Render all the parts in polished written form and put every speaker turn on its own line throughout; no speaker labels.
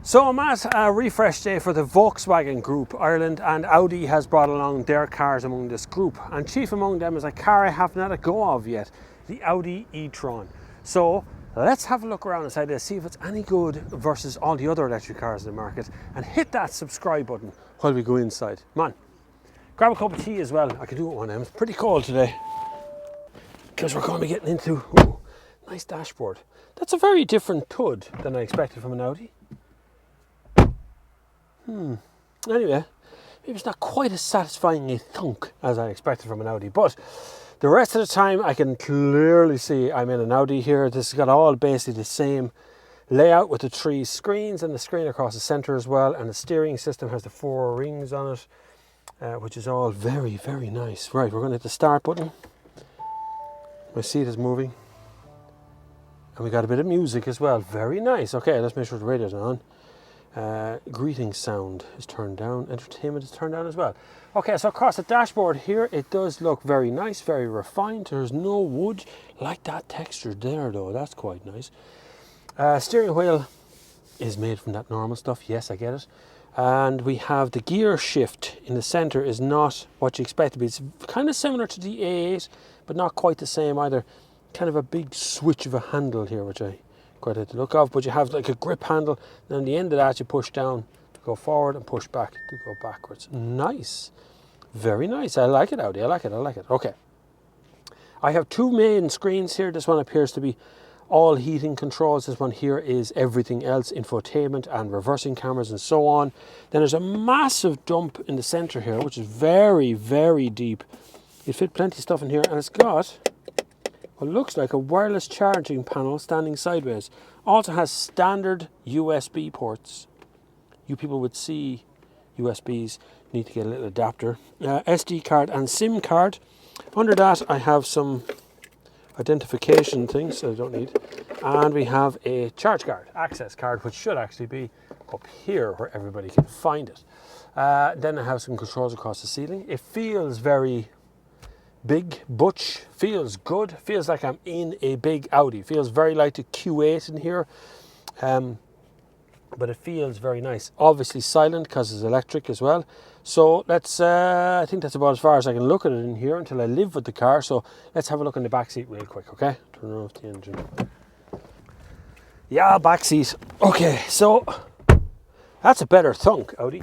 So I'm at a refresh day for the Volkswagen Group Ireland, and Audi has brought along their cars among this group, and chief among them is a car I haven't had a go of yet, the Audi E-Tron. So let's have a look around inside this, see if it's any good versus all the other electric cars in the market, and hit that subscribe button while we go inside. Come on, grab a cup of tea as well. I can do it one time. It's pretty cold today because we're going to be getting into nice dashboard. That's a very different thud than I expected from an Audi. Anyway, maybe it's not quite as satisfying a thunk as I expected from an Audi, but the rest of the time I can clearly see I'm in an Audi here. This has got all basically the same layout with the 3 screens and the screen across the center as well, and the steering system has the 4 rings on it, which is all very, very nice. Right, we're going to hit the start button. My seat is moving, and we got a bit of music as well. Very nice. Okay, let's make sure the radio's on. Greeting sound is turned down, entertainment is turned down as well. Okay, so across the dashboard here, it does look very nice, very refined. There's no wood like that texture there though, that's quite nice. Steering wheel is made from that normal stuff, yes, I get it. And we have the gear shift in the center is not what you expect to be. It's kind of similar to the A8, but not quite the same either. Kind of a big switch of a handle here, which I quite like the look of, but you have like a grip handle, and on the end of that you push down to go forward and push back to go backwards. Nice, very nice. I like it, Audi. I like it. Okay, I have 2 main screens here. This one appears to be all heating controls. This one here is everything else, infotainment and reversing cameras and so on. Then there's a massive dump in the center here, which is very, very deep. You fit plenty of stuff in here, and it's got what looks like a wireless charging panel standing sideways. Also has standard USB ports. You people would see USBs, need to get a little adapter. SD card and SIM card. Under that I have some identification things that I don't need. And we have a charge card, access card, which should actually be up here where everybody can find it. Then I have some controls across the ceiling. It feels very big, butch, feels good, feels like I'm in a big Audi. Feels very like the Q8 in here, but it feels very nice. Obviously silent because it's electric as well. So let's, I think that's about as far as I can look at it in here until I live with the car. So let's have a look in the back seat real quick, okay? Turn off the engine. Yeah, back seat. Okay, so that's a better thunk, Audi.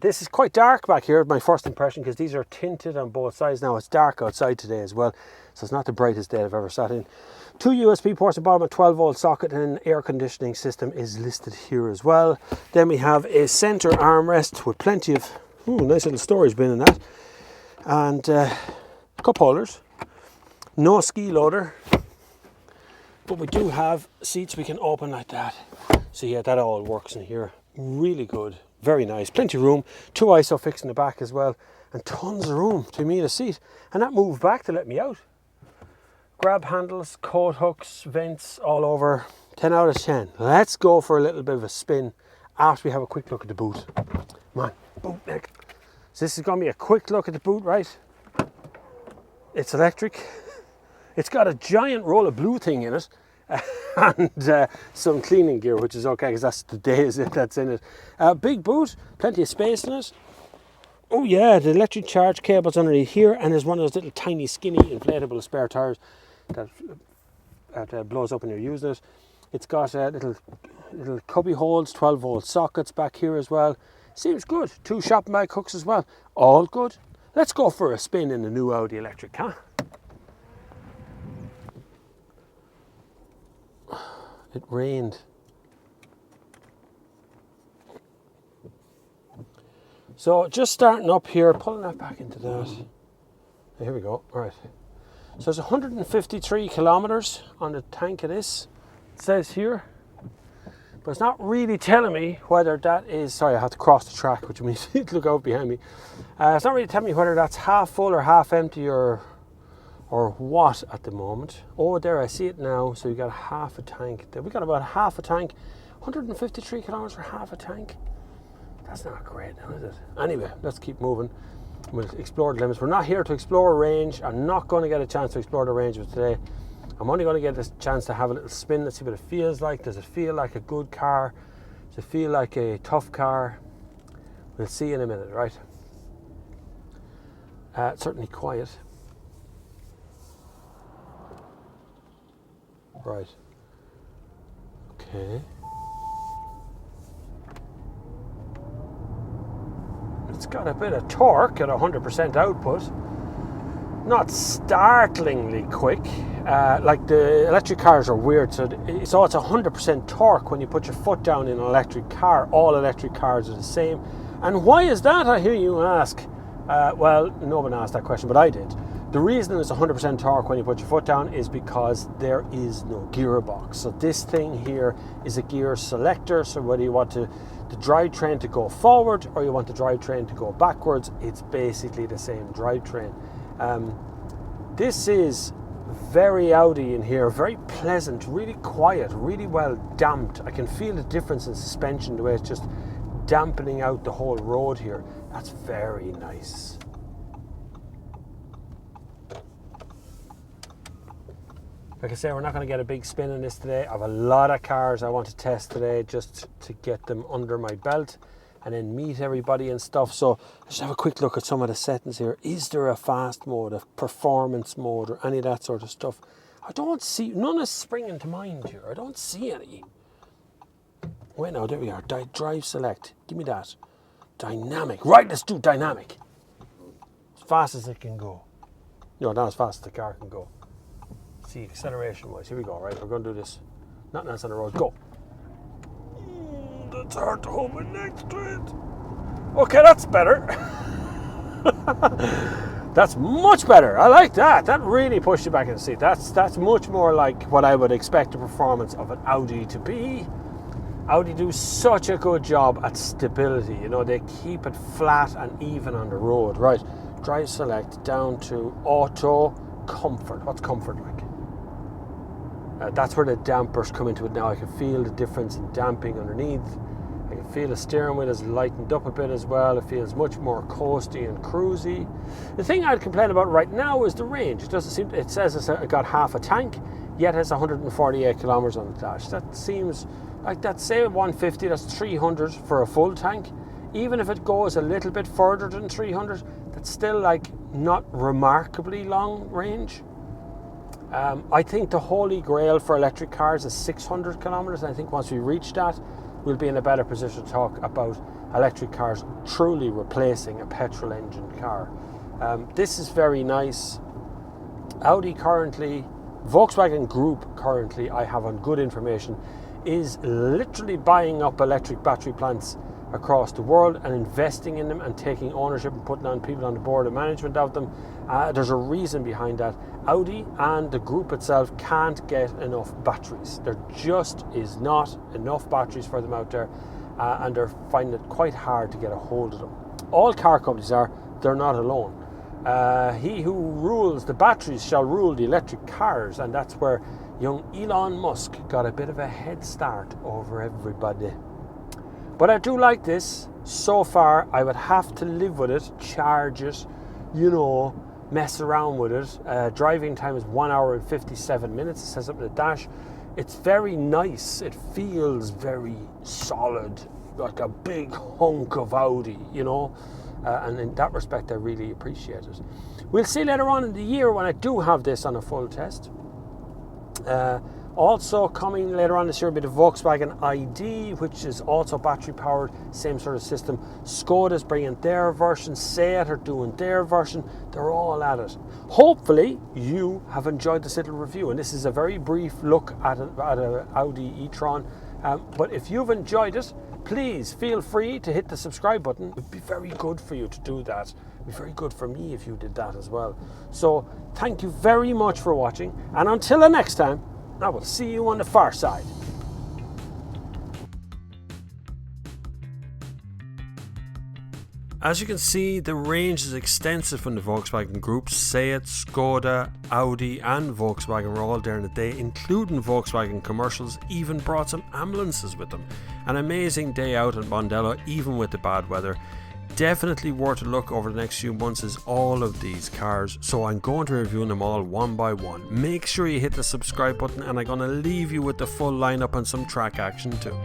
This is quite dark back here, my first impression, because these are tinted on both sides. Now it's dark outside today as well, so it's not the brightest day I've ever sat in. 2 USB ports at the bottom, a 12-volt socket, and an air conditioning system is listed here as well. Then we have a center armrest with plenty of nice little storage bin in that, and cup holders. No ski loader, but we do have seats we can open like that. So yeah, that all works in here. Really good. Very nice, plenty of room, 2 ISOFIX in the back as well, and tons of room to me in a seat. And that moved back to let me out. Grab handles, coat hooks, vents all over. 10 out of 10. Let's go for a little bit of a spin after we have a quick look at the boot. Come on, boot neck. So this is going to be a quick look at the boot, right? It's electric. It's got a giant roll of blue thing in it. And some cleaning gear, which is okay because that's the days that's in it. Big boot, plenty of space in it. Oh yeah, the electric charge cable's underneath here, and there's one of those little tiny skinny inflatable spare tires that blows up when you're using it. It's got little cubby holes, 12-volt sockets back here as well. Seems good. 2 shopping bag hooks as well. All good. Let's go for a spin in the new Audi electric, huh? It rained. So just starting up here, pulling that back into that. Here we go. All right. So there's 153 kilometers on the tank of this. It says here, but it's not really telling me whether that is. Sorry, I had to cross the track, which means you need to look out behind me. It's not really telling me whether that's half full or half empty or what at the moment. Oh, there, I see it now. So we got half a tank there. We got about half a tank. 153 kilometers for half a tank. That's not great now, is it? Anyway, let's keep moving. We'll explore the limits. We're not here to explore a range. I'm not going to get a chance to explore the range of today. I'm only going to get this chance to have a little spin. Let's see what it feels like. Does it feel like a good car Does it feel like a tough car? We'll see in a minute, right? Certainly quiet. Right. Okay. It's got a bit of torque at 100% output. Not startlingly quick. Like the electric cars are weird. So it's 100% torque when you put your foot down in an electric car. All electric cars are the same. And why is that, I hear you ask? Well, no one asked that question, but I did. The reason it's 100% torque when you put your foot down is because there is no gearbox. So this thing here is a gear selector. So whether you want the drivetrain to go forward or you want the drivetrain to go backwards, it's basically the same drivetrain. This is very Audi in here, very pleasant, really quiet, really well damped. I can feel the difference in suspension, the way it's just dampening out the whole road here. That's very nice. Like I say, we're not going to get a big spin in this today. I have a lot of cars I want to test today just to get them under my belt and then meet everybody and stuff. So let's have a quick look at some of the settings here. Is there a fast mode, a performance mode, or any of that sort of stuff? I don't see, none is springing to mind here. I don't see any. Wait, now, there we are. Drive select. Give me that. Dynamic. Right, let's do dynamic. As fast as it can go. No, not as fast as the car can go. See, acceleration wise. Here we go, right? We're going to do this. Nothing else on the road. Go. That's hard to hold my next to it. Okay, that's better. That's much better. I like that. That really pushed you back in the seat. That's much more like what I would expect the performance of an Audi to be. Audi do such a good job at stability. You know, they keep it flat and even on the road. Right, drive select down to auto comfort. What's comfort like? That's where the dampers come into it now. I can feel the difference in damping underneath. I can feel the steering wheel is lightened up a bit as well. It feels much more coasty and cruisy. The thing I'd complain about right now is the range. It doesn't seem. It says it's got half a tank, yet has 148 kilometers on the dash. That seems like that's, say 150. That's 300 for a full tank. Even if it goes a little bit further than 300, that's still like not remarkably long range. I think the holy grail for electric cars is 600 kilometers. I think once we reach that, we'll be in a better position to talk about electric cars truly replacing a petrol engine car. This is very nice. Audi currently, Volkswagen Group currently, I have on good information, is literally buying up electric battery plants across the world and investing in them and taking ownership and putting on people on the board of management of them. There's a reason behind that. Audi and the group itself can't get enough batteries. There just is not enough batteries for them out there, and they're finding it quite hard to get a hold of them. All car companies are, they're not alone. He who rules the batteries shall rule the electric cars, and that's where young Elon Musk got a bit of a head start over everybody. But I do like this. So far, I would have to live with it, charge it, you know, mess around with it. Driving time is 1 hour and 57 minutes. It says up in the dash. It's very nice. It feels very solid, like a big hunk of Audi, you know. And in that respect, I really appreciate it. We'll see later on in the year when I do have this on a full test. Also coming later on this year will be the Volkswagen ID, which is also battery powered, same sort of system. Skoda's bringing their version, Seat are doing their version. They're all at it. Hopefully you have enjoyed this little review, and this is a very brief look at an Audi E-Tron. But if you've enjoyed it, please feel free to hit the subscribe button. It would be very good for you to do that. It would be very good for me if you did that as well. So thank you very much for watching, and until the next time, I will see you on the far side. As you can see, the range is extensive from the Volkswagen Group. Seat, Skoda, Audi and Volkswagen were all there in the day, including Volkswagen commercials, even brought some ambulances with them. An amazing day out in Mondello, even with the bad weather. Definitely worth a look over the next few months is all of these cars, so I'm going to be reviewing them all one by one. Make sure you hit the subscribe button, and I'm going to leave you with the full lineup and some track action too.